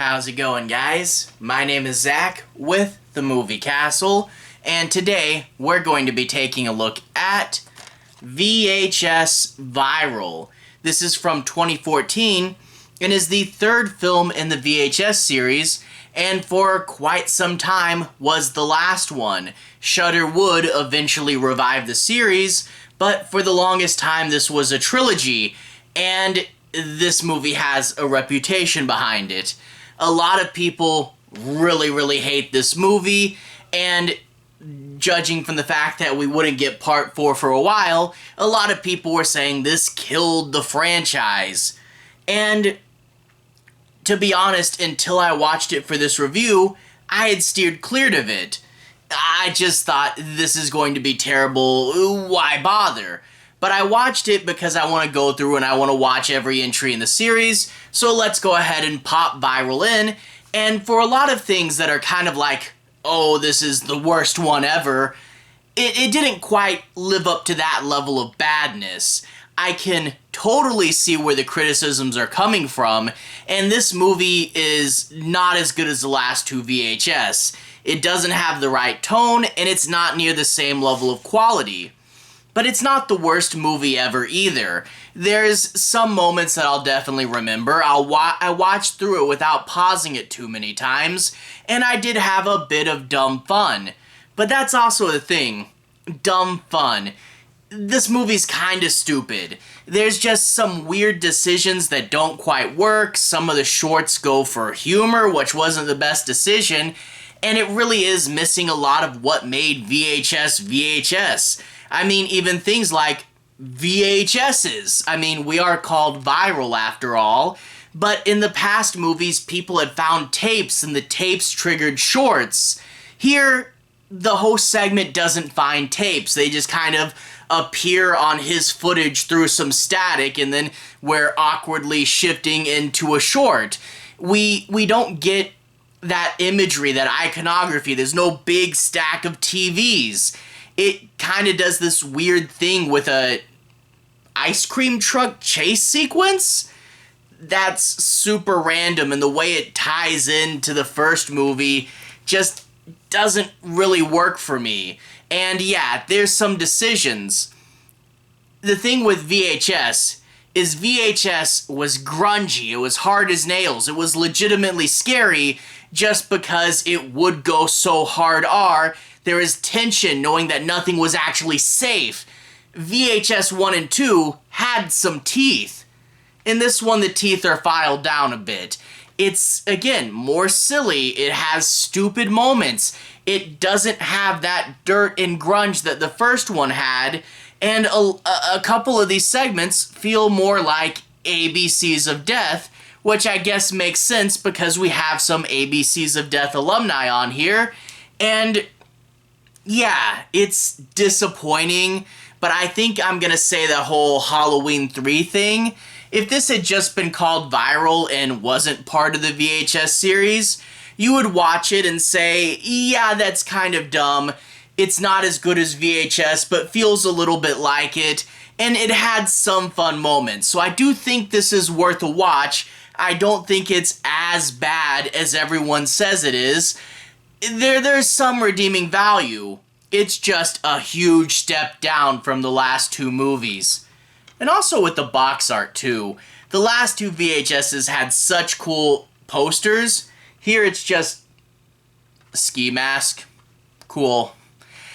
How's it going, guys? My name is Zach with the Movie Castle, and today we're going to be taking a look at VHS Viral. This is from 2014 and is the third film in the VHS series, and for quite some time was the last one. Shudder would eventually revive the series, but for the longest time this was a trilogy, and this movie has a reputation behind it. A lot of people really hate this movie, and judging from the fact that we wouldn't get part 4 for a while, a lot of people were saying this killed the franchise. And to be honest, until I watched it for this review, I had steered clear of it. I just thought, this is going to be terrible, why bother? But I watched it because I want to go through and I want to watch every entry in the series, so let's go ahead and pop Viral in. And for a lot of things that are kind of like, oh, this is the worst one ever, it didn't quite live up to that level of badness. I can totally see where the criticisms are coming from, and this movie is not as good as the last two VHS. It doesn't have the right tone, and it's not near the same level of quality. But it's not the worst movie ever either. There's some moments that I'll definitely remember. I watched through it without pausing it too many times, and I did have a bit of dumb fun. But that's also the thing. Dumb fun. This movie's kinda stupid. There's just some weird decisions that don't quite work. Some of the shorts go for humor, which wasn't the best decision, and it really is missing a lot of what made VHS VHS. I mean, even things like VHSs. I mean, we are called viral after all. But in the past movies, people had found tapes, and the tapes triggered shorts. Here, the host segment doesn't find tapes. They just kind of appear on his footage through some static, and then we're awkwardly shifting into a short. We don't get that imagery, that iconography. There's no big stack of TVs. It kind of does this weird thing with a ice cream truck chase sequence that's super random, and the way it ties into the first movie just doesn't really work for me. And yeah, there's some decisions. The thing with VHS is VHS was grungy, it was hard as nails, it was legitimately scary just because it would go so hard R. There is tension knowing that nothing was actually safe. VHS 1 and 2 had some teeth. In this one, the teeth are filed down a bit. It's, again, more silly. It has stupid moments. It doesn't have that dirt and grunge that the first one had, and a couple of these segments feel more like ABCs of Death, which I guess makes sense because we have some ABCs of Death alumni on here, and yeah, it's disappointing, but I think I'm gonna say the whole Halloween 3 thing. If this had just been called Viral and wasn't part of the VHS series, you would watch it and say, yeah, that's kind of dumb. It's not as good as VHS, but feels a little bit like it, and it had some fun moments. So I do think this is worth a watch. I don't think it's as bad as everyone says it is. There's some redeeming value. It's just a huge step down from the last two movies. And also with the box art too. The last two VHSs had such cool posters. Here it's just a ski mask. Cool.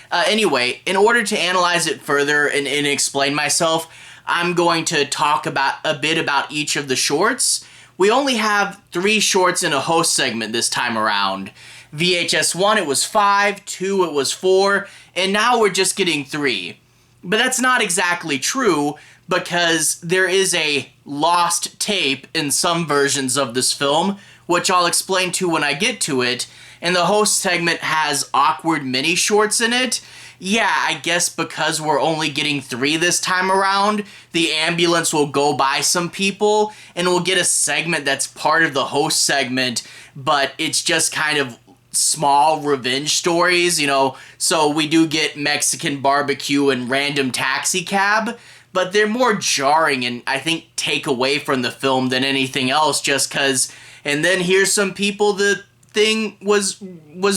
Anyway, in order to analyze it further and explain myself, I'm going to talk a bit about each of the shorts. We only have 3 shorts in a host segment this time around. VHS 1 it was 5, 2 it was 4, and now we're just getting 3. But that's not exactly true, because there is a lost tape in some versions of this film, which I'll explain to when I get to it, and the host segment has awkward mini shorts in it. Yeah, I guess because we're only getting 3 this time around, the ambulance will go by some people, and we'll get a segment that's part of the host segment, but it's just kind of small revenge stories, you know, so we do get Mexican barbecue and random taxi cab, but they're more jarring and I think take away from the film than anything else, just because and then here's some people the thing was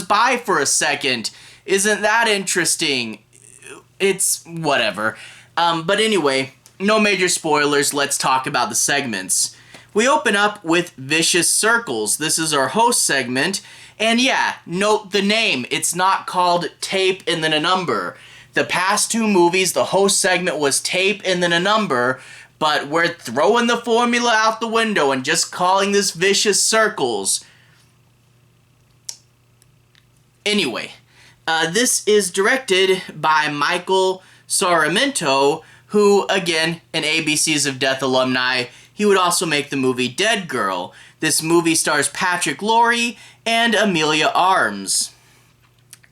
by for a second. Isn't that interesting? It's whatever. But anyway, no major spoilers. Let's talk about the segments. We open up with Vicious Circles. This is our host segment. And yeah, note the name. It's not called Tape and then a Number. The past two movies, the host segment was Tape and then a Number, but we're throwing the formula out the window and just calling this Vicious Circles. Anyway, this is directed by Michael Sarmiento, who, again, an ABCs of Death alumni. He would also make the movie Dead Girl. This movie stars Patrick Lawrie and Emilia Arms.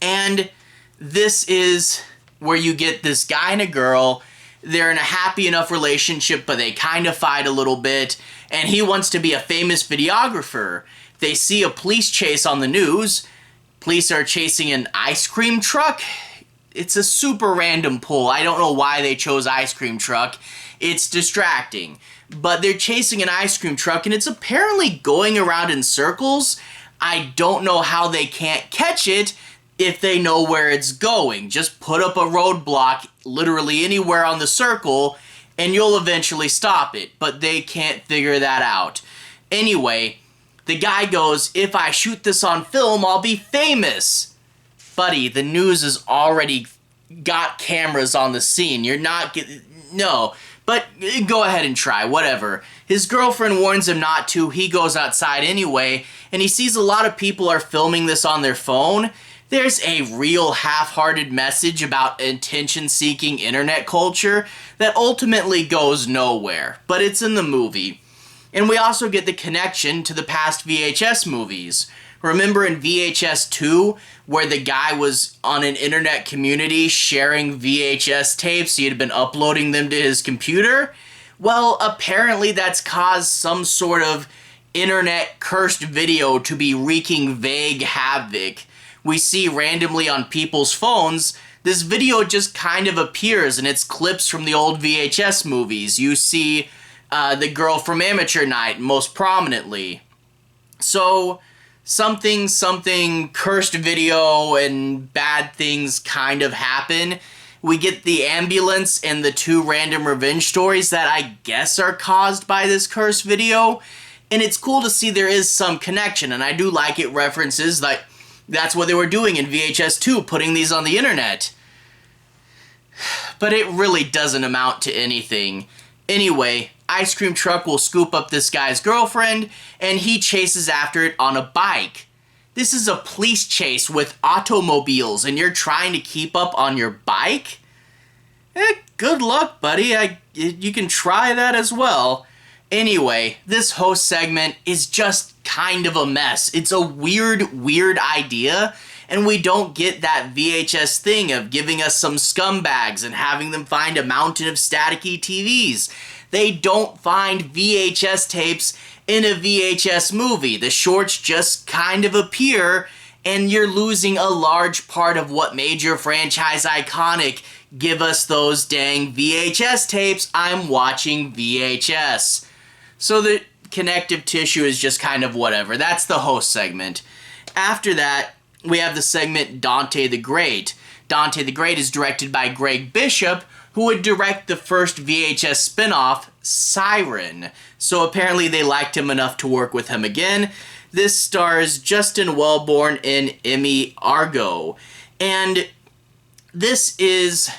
And this is where you get this guy and a girl. They're in a happy enough relationship, but they kind of fight a little bit. And he wants to be a famous videographer. They see a police chase on the news. Police are chasing an ice cream truck. It's a super random pull. I don't know why they chose ice cream truck. It's distracting. But they're chasing an ice cream truck, and it's apparently going around in circles. I don't know how they can't catch it if they know where it's going. Just put up a roadblock literally anywhere on the circle, and you'll eventually stop it. But they can't figure that out. Anyway, the guy goes, if I shoot this on film, I'll be famous. Buddy, the news has already got cameras on the scene. You're not no. But go ahead and try, whatever. His girlfriend warns him not to. He goes outside anyway, and he sees a lot of people are filming this on their phone. There's a real half-hearted message about attention-seeking internet culture that ultimately goes nowhere, but it's in the movie. And we also get the connection to the past VHS movies. Remember in VHS 2, where the guy was on an internet community sharing VHS tapes? He had been uploading them to his computer? Well, apparently that's caused some sort of internet cursed video to be wreaking vague havoc. We see randomly on people's phones, this video just kind of appears, and it's clips from the old VHS movies. You see the girl from Amateur Night most prominently. So something cursed video and bad things kind of happen. We get the ambulance and the two random revenge stories that I guess are caused by this cursed video. And it's cool to see there is some connection, and I do like it references like that's what they were doing in VHS 2, putting these on the internet. But it really doesn't amount to anything. Anyway, ice cream truck will scoop up this guy's girlfriend, and he chases after it on a bike. This is a police chase with automobiles, and you're trying to keep up on your bike? Good luck, buddy. You can try that as well. Anyway, this host segment is just kind of a mess. It's a weird idea, and we don't get that VHS thing of giving us some scumbags and having them find a mountain of staticky TVs. They don't find VHS tapes in a VHS movie. The shorts just kind of appear, and you're losing a large part of what made your franchise iconic. Give us those dang VHS tapes. I'm watching VHS. So the connective tissue is just kind of whatever. That's the host segment. After that, we have the segment Dante the Great. Dante the Great is directed by Gregg Bishop, who would direct the first VHS spin-off, Siren. So apparently they liked him enough to work with him again. This stars Justin Wellborn and Emmy Argo. And this is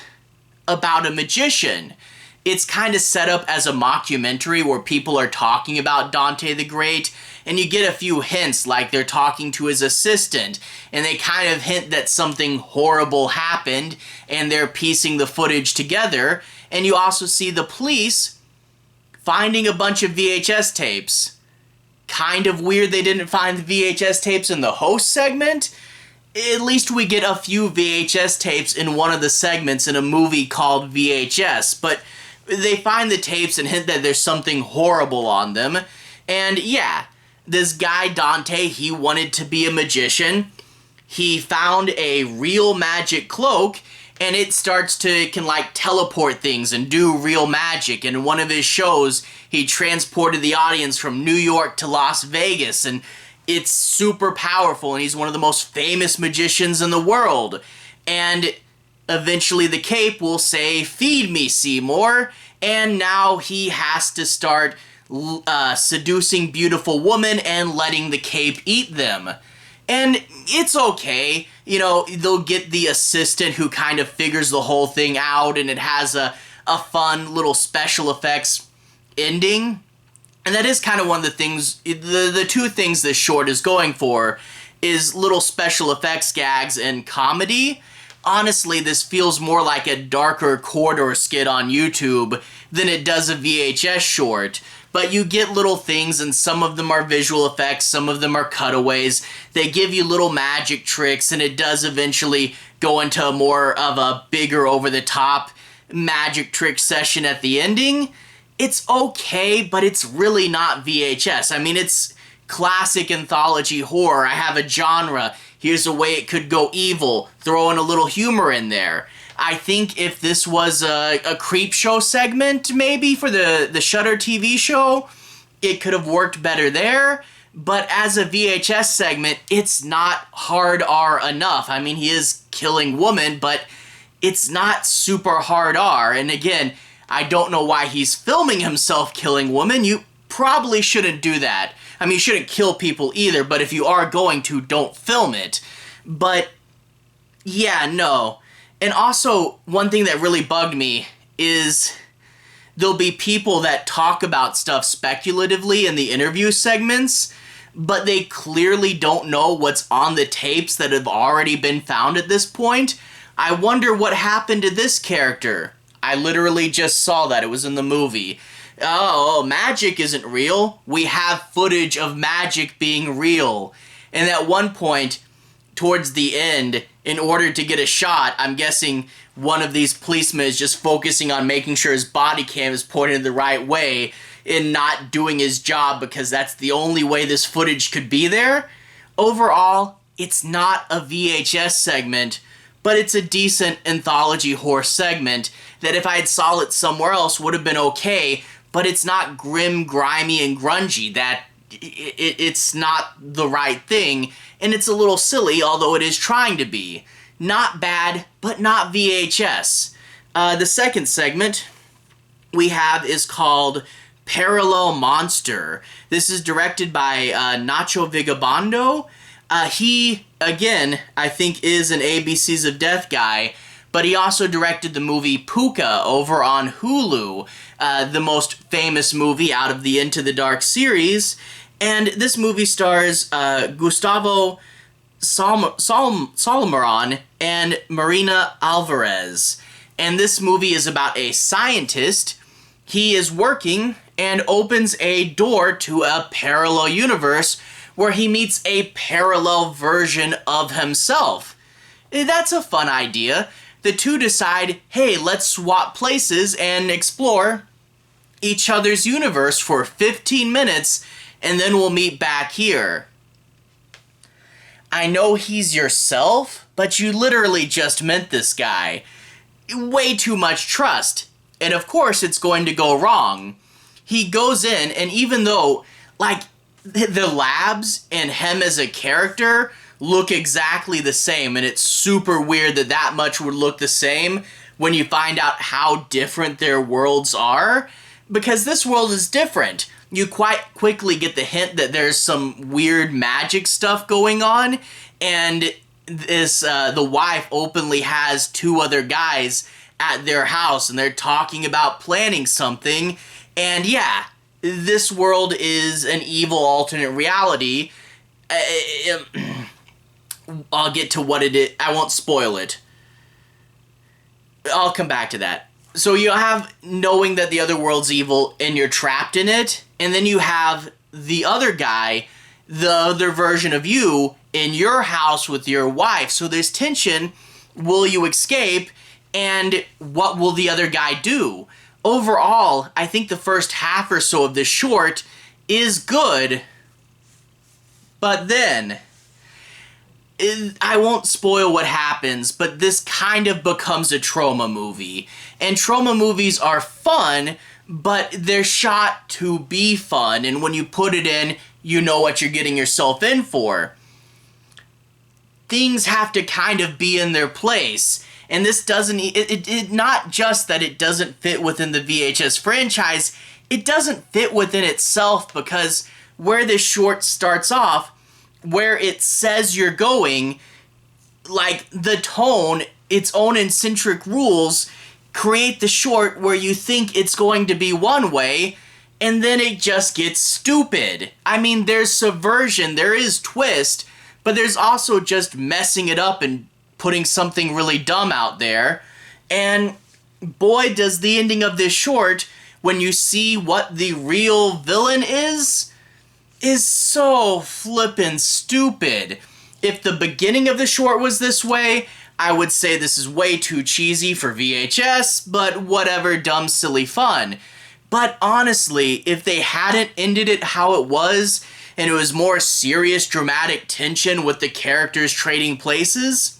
about a magician. It's kind of set up as a mockumentary where people are talking about Dante the Great, and you get a few hints, like they're talking to his assistant, and they kind of hint that something horrible happened, and they're piecing the footage together, and you also see the police finding a bunch of VHS tapes. Kind of weird they didn't find the VHS tapes in the host segment. At least we get a few VHS tapes in one of the segments in a movie called VHS, but they find the tapes and hint that there's something horrible on them. And yeah, this guy Dante, he wanted to be a magician. He found a real magic cloak, and it can like teleport things and do real magic. And in one of his shows, he transported the audience from New York to Las Vegas, and it's super powerful, and he's one of the most famous magicians in the world. And eventually the cape will say, "Feed me, Seymour," and now he has to start seducing beautiful women and letting the cape eat them. And it's okay, you know, they'll get the assistant who kind of figures the whole thing out, and it has a fun little special effects ending. And that is kind of one of the things, the two things this short is going for, is little special effects gags and comedy. Honestly, this feels more like a darker corridor skit on YouTube than it does a VHS short. But you get little things, and some of them are visual effects, some of them are cutaways. They give you little magic tricks, and it does eventually go into more of a bigger, over-the-top magic trick session at the ending. It's okay, but it's really not VHS. I mean, it's classic anthology horror. I have a genre. Here's a way it could go evil. Throw in a little humor in there. I think if this was a creep show segment, maybe, for the Shudder TV show, it could have worked better there. But as a VHS segment, it's not hard R enough. I mean, he is killing women, but it's not super hard R. And again, I don't know why he's filming himself killing women. You probably shouldn't do that. I mean, you shouldn't kill people either, but if you are going to, don't film it. But, yeah, no. And also, one thing that really bugged me is there'll be people that talk about stuff speculatively in the interview segments, but they clearly don't know what's on the tapes that have already been found at this point. I wonder what happened to this character. I literally just saw that. It was in the movie. Oh, magic isn't real. We have footage of magic being real. And at one point, towards the end, in order to get a shot, I'm guessing one of these policemen is just focusing on making sure his body cam is pointed the right way and not doing his job because that's the only way this footage could be there. Overall, it's not a VHS segment, but it's a decent anthology horror segment that if I had saw it somewhere else would have been okay, but it's not grim, grimy, and grungy. It's not the right thing, and it's a little silly, although it is trying to be. Not bad, but not VHS. The second segment we have is called Parallel Monster. This is directed by Nacho Vigalondo. He, again, I think is an ABCs of Death guy, but he also directed the movie Puka over on Hulu, the most famous movie out of the Into the Dark series. And this movie stars Gustavo Salmeron and Marina Alvarez. And this movie is about a scientist. He is working and opens a door to a parallel universe where he meets a parallel version of himself. That's a fun idea. The two decide, hey, let's swap places and explore each other's universe for 15 minutes, and then we'll meet back here. I know he's yourself, but you literally just met this guy. Way too much trust. And of course it's going to go wrong. He goes in, and even though, like, the labs and him as a character look exactly the same, and it's super weird that that much would look the same when you find out how different their worlds are, because this world is different. You quite quickly get the hint that there's some weird magic stuff going on, and this the wife openly has two other guys at their house, and they're talking about planning something, and yeah, this world is an evil alternate reality. I'll get to what it is. I won't spoil it. I'll come back to that. So you have knowing that the other world's evil and you're trapped in it, and then you have the other guy, the other version of you, in your house with your wife. So there's tension. Will you escape? And what will the other guy do? Overall, I think the first half or so of this short is good, but then I won't spoil what happens, but this kind of becomes a trauma movie. And trauma movies are fun, but they're shot to be fun, and when you put it in, you know what you're getting yourself in for. Things have to kind of be in their place, and this doesn't, it not just that it doesn't fit within the VHS franchise, it doesn't fit within itself, because where this short starts off, where it says you're going, like the tone, its own eccentric rules, create the short where you think it's going to be one way, and then it just gets stupid. I mean, there's subversion, there is twist, but there's also just messing it up and putting something really dumb out there. And boy, does the ending of this short, when you see what the real villain is so flippin' stupid. If the beginning of the short was this way, I would say this is way too cheesy for VHS, but whatever, dumb, silly fun. But honestly, if they hadn't ended it how it was, and it was more serious, dramatic tension with the characters trading places,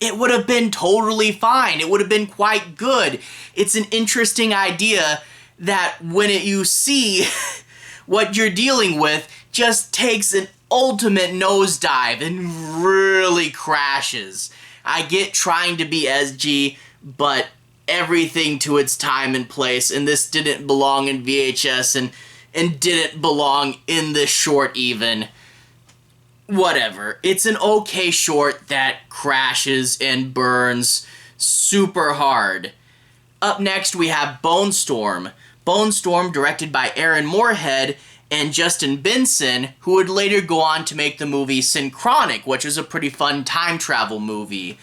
it would have been totally fine. It would have been quite good. It's an interesting idea that when you see what you're dealing with just takes an ultimate nosedive and really crashes. I get trying to be edgy, but everything to its time and place, and this didn't belong in VHS and didn't belong in this short even. Whatever. It's an okay short that crashes and burns super hard. Up next we have Bone Storm. Bone Storm, directed by Aaron Moorhead and Justin Benson, who would later go on to make the movie Synchronic, which is a pretty fun time travel movie.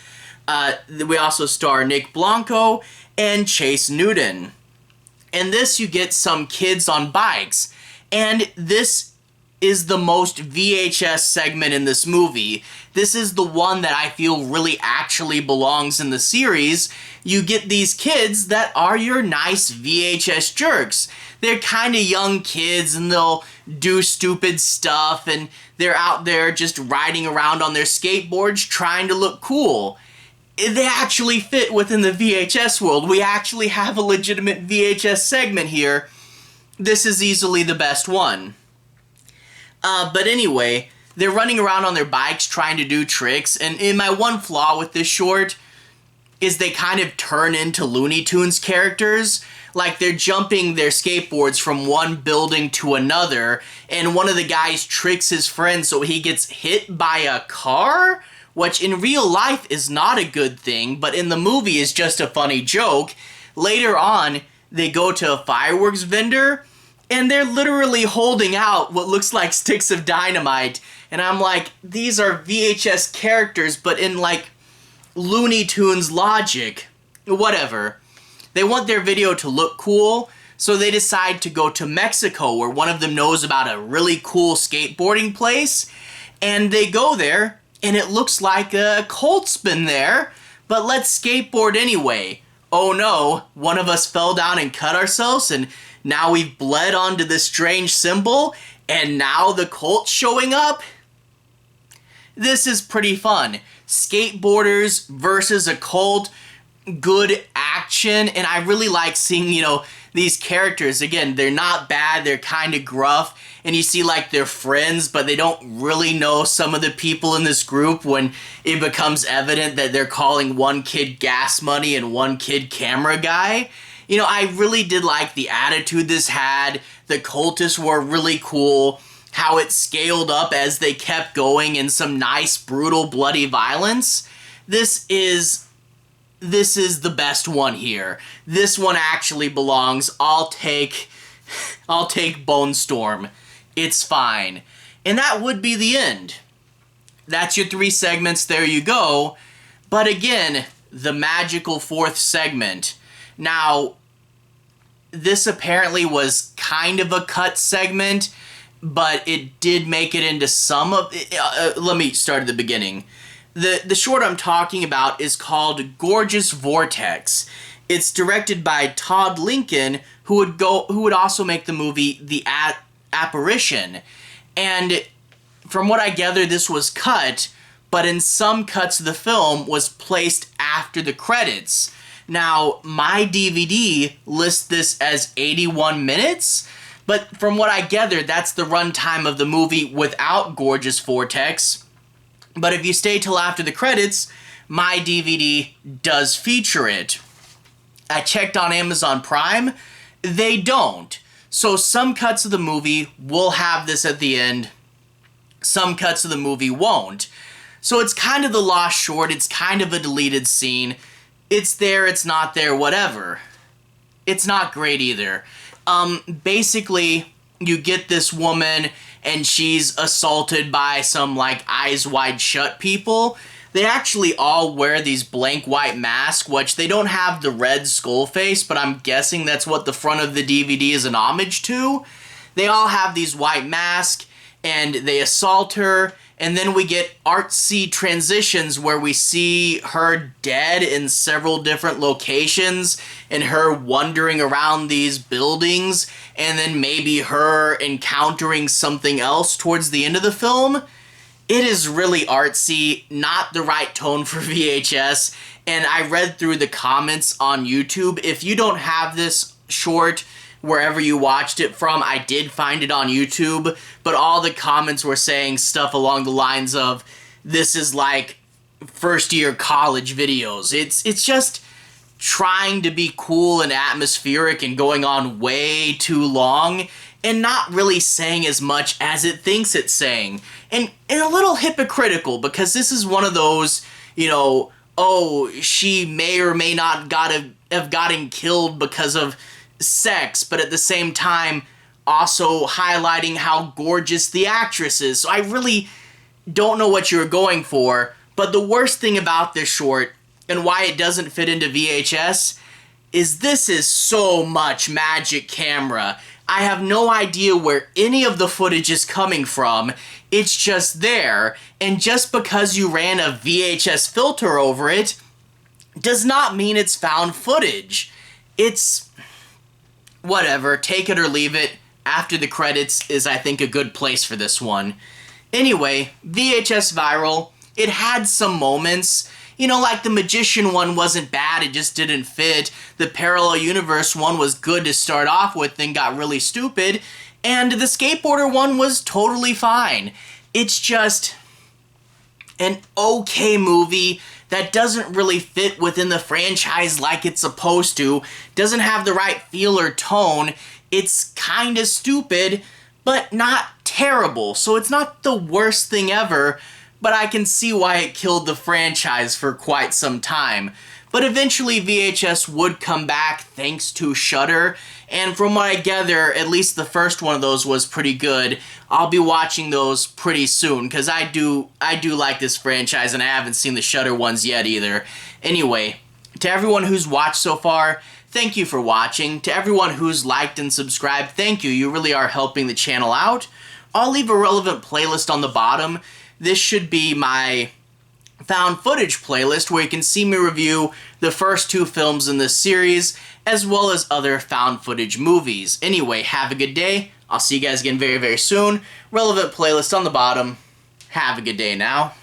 We also star Nick Blanco and Chase Newton. In this, you get some kids on bikes, and this is the most VHS segment in this movie. This is the one that I feel really actually belongs in the series. You get these kids that are your nice VHS jerks. They're kind of young kids, and they'll do stupid stuff, and they're out there just riding around on their skateboards trying to look cool. They actually fit within the VHS world. We actually have a legitimate VHS segment here. This is easily the best one. But anyway, they're running around on their bikes trying to do tricks, and my one flaw with this short is they kind of turn into Looney Tunes characters. Like, they're jumping their skateboards from one building to another, and one of the guys tricks his friend so he gets hit by a car, which in real life is not a good thing, but in the movie is just a funny joke. Later on, they go to a fireworks vendor, and they're literally holding out what looks like sticks of dynamite. And I'm like, these are VHS characters, but in like Looney Tunes logic. Whatever. They want their video to look cool, so they decide to go to Mexico, where one of them knows about a really cool skateboarding place. And they go there, and it looks like a cult's been there, but let's skateboard anyway. Oh no, one of us fell down and cut ourselves, and now we've bled onto this strange symbol, and now the cult's showing up? This is pretty fun. Skateboarders versus a cult, good action, and I really like seeing, these characters. Again, they're not bad, they're kind of gruff, and you see like they're friends, but they don't really know some of the people in this group when it becomes evident that they're calling one kid gas money and one kid camera guy. I really did like the attitude this had. The cultists were really cool. How it scaled up as they kept going in some nice, brutal, bloody violence. This is the best one here. This one actually belongs. I'll take Bone Storm. It's fine. And that would be the end. That's your 3 segments. There you go. But again, the magical 4th segment. Now, this apparently was kind of a cut segment, but it did make it into some of it. Let me start at the beginning. The short I'm talking about is called Gorgeous Vortex. It's directed by Todd Lincoln, who would also make the movie The Apparition. And from what I gather, this was cut, but in some cuts of the film was placed after the credits. Now, my DVD lists this as 81 minutes, but from what I gathered, that's the runtime of the movie without Gorgeous Vortex. But if you stay till after the credits, my DVD does feature it. I checked on Amazon Prime, they don't. So some cuts of the movie will have this at the end, some cuts of the movie won't. So it's kind of the lost short, it's kind of a deleted scene. It's there, it's not there, whatever. It's not great either. Basically, you get this woman and she's assaulted by some like eyes wide shut people. They actually all wear these blank white masks, which they don't have the red skull face, but I'm guessing that's what the front of the DVD is an homage to. They all have these white masks and they assault her. And then we get artsy transitions where we see her dead in several different locations and her wandering around these buildings and then maybe her encountering something else towards the end of the film. It is really artsy, not the right tone for VHS, and I read through the comments on YouTube. If you don't have this short wherever you watched it from, I did find it on YouTube, but all the comments were saying stuff along the lines of, this is like first year college videos. It's just trying to be cool and atmospheric and going on way too long and not really saying as much as it thinks it's saying. And a little hypocritical, because this is one of those, you know, oh, she may or may not have gotten killed because of sex, but at the same time also highlighting how gorgeous the actress is. So I really don't know what you're going for, but the worst thing about this short and why it doesn't fit into VHS is this is so much magic camera. I have no idea where any of the footage is coming from. It's just there, and just because you ran a VHS filter over it does not mean it's found footage. It's whatever, take it or leave it. After the credits is, I think, a good place for this one. Anyway, VHS Viral, it had some moments. You know, like the Magician one wasn't bad, it just didn't fit. The Parallel Universe one was good to start off with, then got really stupid. And the Skateboarder one was totally fine. It's just an okay movie that doesn't really fit within the franchise like it's supposed to, doesn't have the right feel or tone. It's kinda stupid, but not terrible. So it's not the worst thing ever, but I can see why it killed the franchise for quite some time. But eventually VHS would come back thanks to Shudder, and from what I gather, at least the first one of those was pretty good. I'll be watching those pretty soon, because I do like this franchise, and I haven't seen the Shudder ones yet either. Anyway, to everyone who's watched so far, thank you for watching. To everyone who's liked and subscribed, thank you. You really are helping the channel out. I'll leave a relevant playlist on the bottom. This should be my found footage playlist where you can see me review the first 2 films in this series, as well as other found footage movies. Anyway, have a good day. I'll see you guys again very, very soon. Relevant playlist on the bottom. Have a good day now.